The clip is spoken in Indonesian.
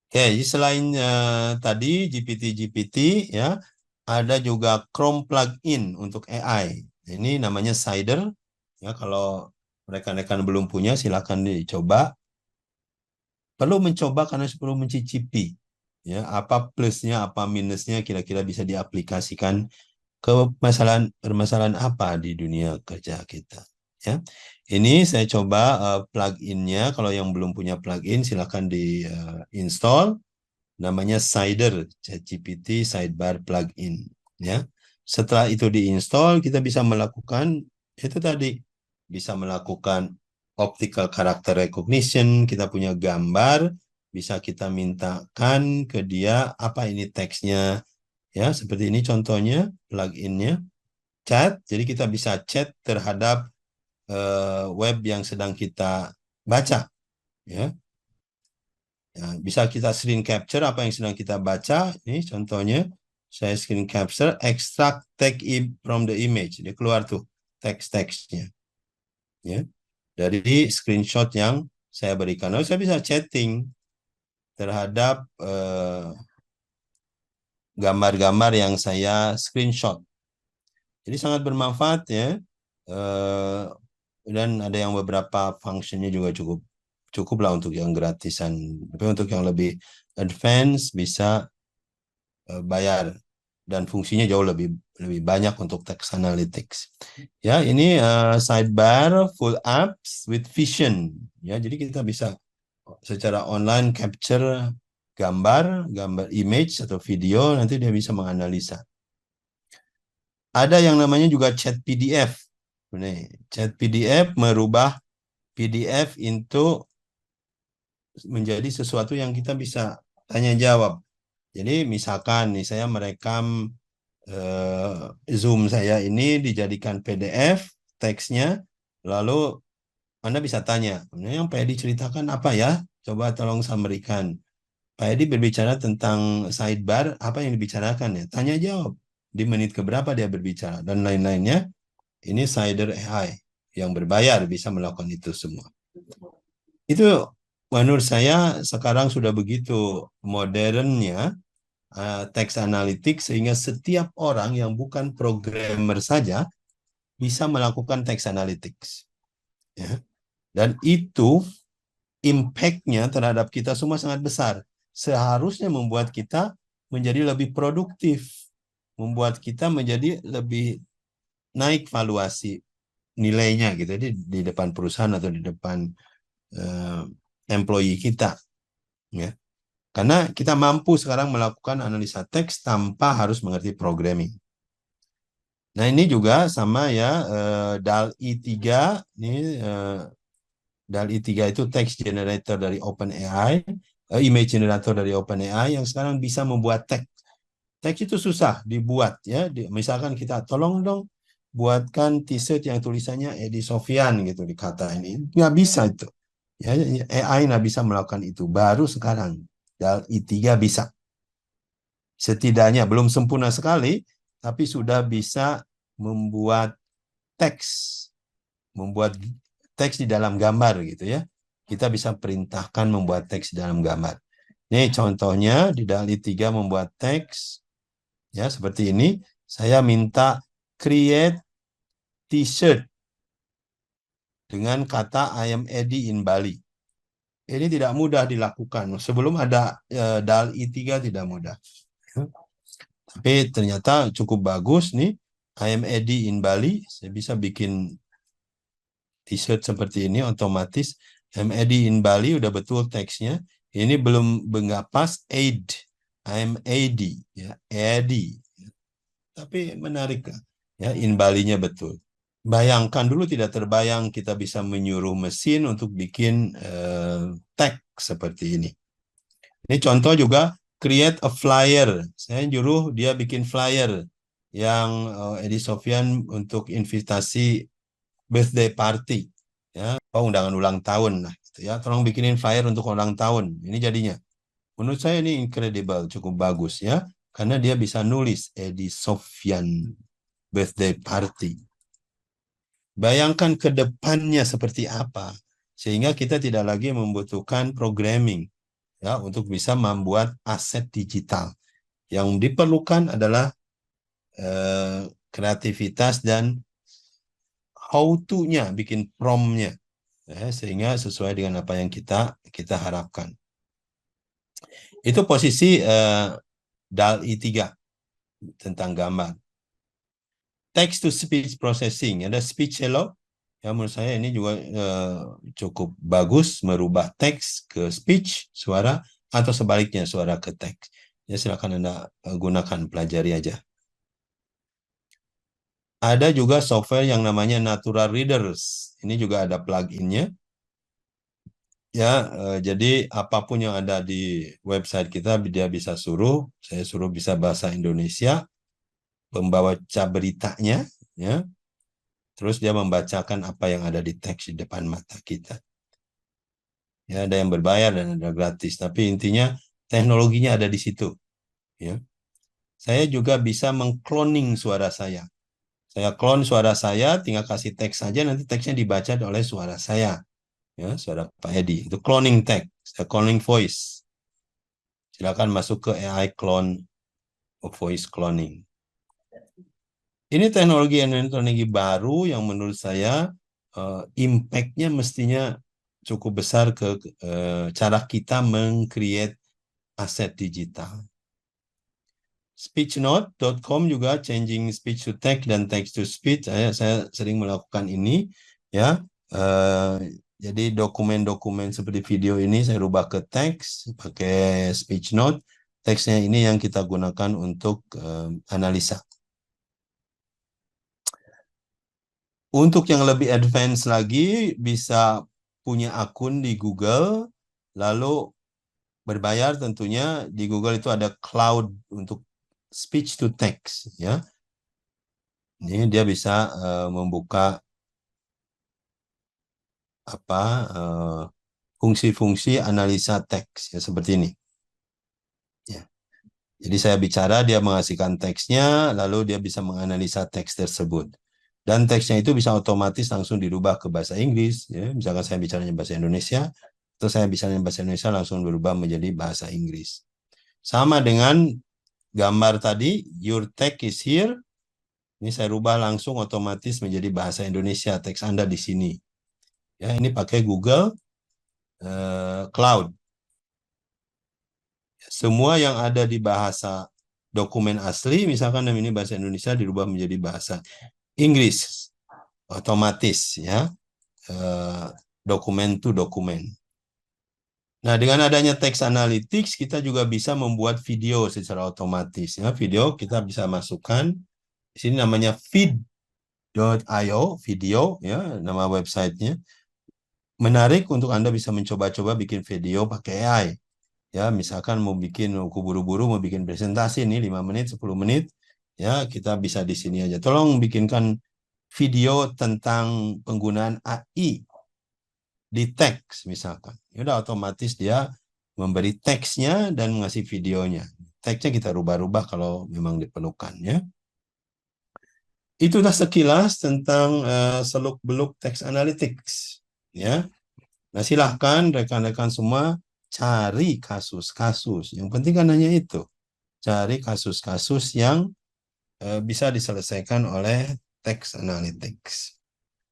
Oke, jadi selain tadi GPT ya, ada juga Chrome plugin untuk AI. Ini namanya Cider. Ya, kalau rekan-rekan belum punya, silakan dicoba. Perlu mencoba karena perlu mencicipi. Ya, apa plusnya, apa minusnya, kira-kira bisa diaplikasikan ke permasalahan apa di dunia kerja kita. Ya, ini saya coba plugin-nya. Kalau yang belum punya plugin, silakan di install. Namanya Cider, ChatGPT Sidebar Plugin. Ya, setelah itu diinstal, kita bisa melakukan itu tadi, bisa melakukan optical character recognition. Kita punya gambar, bisa kita mintakan ke dia apa ini teksnya. Ya, seperti ini contohnya pluginnya. Chat, jadi kita bisa chat terhadap web yang sedang kita baca. Ya, ya, bisa kita screen capture apa yang sedang kita baca. Ini contohnya, saya screen capture, extract text from the image. Dia keluar tuh teks-teksnya. Ya, dari screenshot yang saya berikan. Lalu saya bisa chatting terhadap gambar-gambar yang saya screenshot. Jadi sangat bermanfaat ya. Eh, dan ada yang beberapa fungsinya juga cukup lah untuk yang gratisan. Tapi untuk yang lebih advance bisa bayar, dan fungsinya jauh lebih lebih banyak untuk text analytics. Ya, ini sidebar full apps with vision. Ya, jadi kita bisa secara online capture gambar image atau video, nanti dia bisa menganalisa. Ada yang namanya juga chat PDF. Nih, chat PDF merubah PDF itu menjadi sesuatu yang kita bisa tanya jawab. Jadi misalkan nih saya merekam Zoom saya ini dijadikan PDF teksnya, lalu Anda bisa tanya, yang Pak Edi ceritakan apa ya? Coba tolong sampaikan. Pak Edi berbicara tentang sidebar, apa yang dibicarakan ya? Tanya jawab. Di menit keberapa dia berbicara dan lain-lainnya. Ini Cider AI yang berbayar bisa melakukan itu semua. Itu menurut saya sekarang sudah begitu modernnya text analytics, sehingga setiap orang yang bukan programmer saja bisa melakukan text analytics. Ya. Dan itu impact-nya terhadap kita semua sangat besar. Seharusnya membuat kita menjadi lebih produktif, membuat kita menjadi lebih naik valuasi nilainya gitu di depan perusahaan atau di depan uh, employee kita. Ya. Karena kita mampu sekarang melakukan analisa teks tanpa harus mengerti programming. Nah, ini juga sama ya, DALL-E 3. Ini DALL-E 3 itu text generator dari OpenAI, image generator dari OpenAI yang sekarang bisa membuat teks. Teks itu susah dibuat ya. Misalkan kita tolong dong buatkan t-shirt yang tulisannya Edi Sofyan gitu di kata ini. Nggak bisa itu. Ya, AI nggak bisa melakukan itu. Baru sekarang DALL-E 3 bisa. Setidaknya belum sempurna sekali, tapi sudah bisa membuat teks, membuat teks di dalam gambar gitu ya. Kita bisa perintahkan membuat teks di dalam gambar. Ini contohnya di DALL-E 3 membuat teks ya seperti ini. Saya minta create t-shirt dengan kata I am Eddie in Bali. Ini tidak mudah dilakukan. Sebelum ada DALL-E 3 tidak mudah. Tapi ternyata cukup bagus nih. I am Eddie in Bali. Saya bisa bikin t-shirt seperti ini otomatis. I am Eddie in Bali udah betul teksnya. Ini belum nggak pas aid. I am Eddie ya, Eddie. Tapi menarik ya, in Bali-nya betul. Bayangkan dulu, tidak terbayang kita bisa menyuruh mesin untuk bikin teks seperti ini. Ini contoh juga create a flyer. Saya nyuruh dia bikin flyer yang Edi Sofyan untuk invitasi birthday party, ya, undangan ulang tahun lah, gitu ya. Tolong bikinin flyer untuk ulang tahun. Ini jadinya. Menurut saya ini incredible, cukup bagus ya, karena dia bisa nulis Edi Sofyan birthday party. Bayangkan ke depannya seperti apa, sehingga kita tidak lagi membutuhkan programming. ya untuk bisa membuat aset digital. Yang diperlukan adalah kreativitas dan how to-nya, bikin prompt-nya, ya, sehingga sesuai dengan apa yang kita harapkan. Itu posisi DALL-E 3 tentang gambar. Text to speech processing, ada speech hello. Ya, menurut saya ini juga cukup bagus, merubah teks ke speech, suara, atau sebaliknya suara ke teks. Ya, silakan Anda gunakan, pelajari aja. Ada juga software yang namanya Natural Readers. Ini juga ada plugin-nya. Ya, jadi apapun yang ada di website kita, dia bisa suruh. Saya suruh bisa bahasa Indonesia, pembawa beritanya, ya. Terus dia membacakan apa yang ada di teks di depan mata kita. Ya, ada yang berbayar dan ada gratis, tapi intinya teknologinya ada di situ. Ya, saya juga bisa mengcloning suara saya. Saya clone suara saya, tinggal kasih teks saja, nanti teksnya dibaca oleh suara saya. Ya, suara Pak Edi. Itu cloning text, cloning voice. Silakan masuk ke AI clone voice cloning. Ini teknologi baru yang menurut saya impact-nya mestinya cukup besar ke cara kita meng-create aset digital. Speechnote.com juga changing speech to text dan text to speech. Saya sering melakukan ini, ya. Jadi dokumen-dokumen seperti video ini saya rubah ke teks pakai Speechnote. Teksnya ini yang kita gunakan untuk analisa. Untuk yang lebih advance lagi, bisa punya akun di Google, lalu berbayar tentunya. Di Google itu ada cloud untuk speech to text, ya. Ini dia bisa membuka apa fungsi-fungsi analisa teks, ya, seperti ini. Ya. Jadi saya bicara, dia menghasilkan teksnya, lalu dia bisa menganalisa teks tersebut. Dan teksnya itu bisa otomatis langsung dirubah ke bahasa Inggris. Ya. Misalkan saya bicaranya bahasa Indonesia, atau saya bicaranya bahasa Indonesia langsung berubah menjadi bahasa Inggris. Sama dengan gambar tadi, your text is here. Ini saya rubah langsung otomatis menjadi bahasa Indonesia, teks Anda di sini. Ya, ini pakai Google Cloud. Semua yang ada di bahasa dokumen asli, misalkan ini bahasa Indonesia, dirubah menjadi bahasa Inggris otomatis, ya, dokumen to dokumen. Nah, dengan adanya text analytics, kita juga bisa membuat video secara otomatis. Ya, video kita bisa masukkan di sini, namanya feed.io, video, ya, nama websitenya. Menarik untuk Anda bisa mencoba-coba bikin video pakai AI. Ya, misalkan mau buru-buru mau bikin presentasi nih 5 menit, 10 menit, ya, kita bisa di sini aja. Tolong bikinkan video tentang penggunaan AI di teks misalkan. Ya udah, otomatis dia memberi teksnya dan mengasih videonya. Teksnya kita rubah-rubah kalau memang diperlukan, ya. Itulah sekilas tentang seluk-beluk teks analytics, ya. Nah, silahkan rekan-rekan semua cari kasus-kasus. Yang penting kan hanya itu. Cari kasus-kasus yang bisa diselesaikan oleh text analytics.